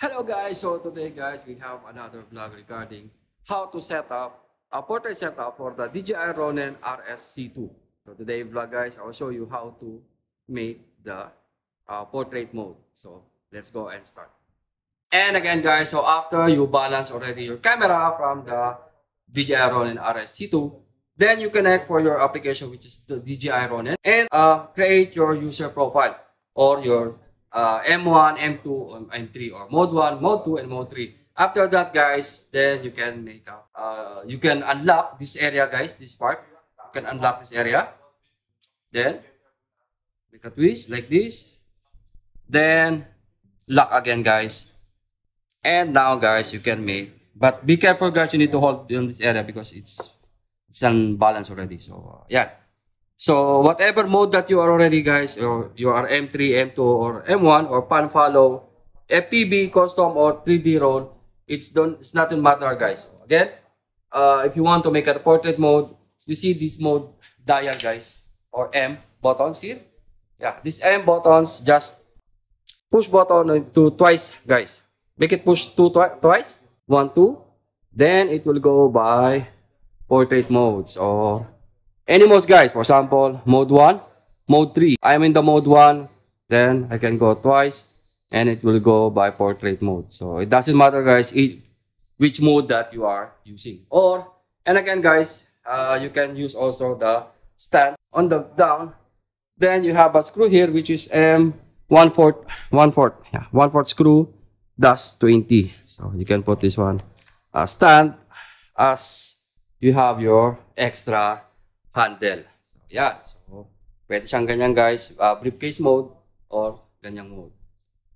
Hello guys, so today guys we have another vlog regarding how to set up a portrait setup for the DJI Ronin RS-C2. So today vlog guys, I will show you how to make the portrait mode. So let's go and start. And again guys, so after you balance already your camera from the DJI Ronin RS-C2, then you connect for your application which is the DJI Ronin and create your user profile or your M1, M2, M3 or mode 1, mode 2, and mode 3. After that guys, then you can make up, you can unlock this area guys, this part. You can unlock this area. Then, make a twist like this. Then, lock again guys. And now guys, you can make, but be careful guys, you need to hold in this area because it's unbalanced already. So, yeah. So, whatever mode that you are already guys, or you are M3, M2, or M1, or pan follow, FPV, custom, or 3D roll, it's not matter guys. Again, if you want to make a portrait mode, you see this mode dial guys, or M buttons here. Yeah, this M buttons, just push button to twice guys. Make it push twice, 1, 2, then it will go by portrait modes or any modes guys. For example, mode 1, mode 3. I'm in the mode 1, then I can go twice and it will go by portrait mode. So it doesn't matter guys which mode that you are using. And again guys, you can use also the stand on the down. Then you have a screw here which is M1/4, 1/4 screw, that's 20. So you can put this one stand as you have your extra handle. So, yeah. So, pwede siyang ganyan guys, briefcase mode or ganyang mode.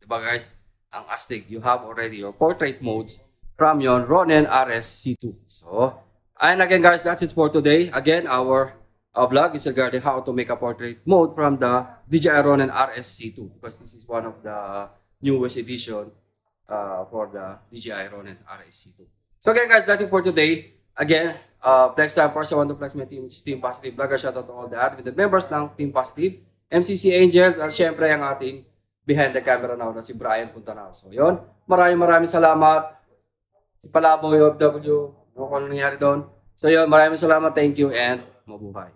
Diba guys? Ang astig, you have already your portrait modes from your Ronin RS-C2. So, and again guys, that's it for today. Again, our vlog is regarding how to make a portrait mode from the DJI Ronin RS-C2 because this is one of the newest edition for the DJI Ronin RS-C2. So again guys, that's it for today. Again, flex time first, I want to flex my team, which is Team Positive Vlogger. Shoutout to all the admin members ng Team Positive, MCC Angels, at syempre ang ating behind the camera now na si Brian Puntanao. So yun, maraming salamat. Si Palaboy OFW, ano kung nangyari doon. So yun, maraming salamat, thank you, and mabuhay.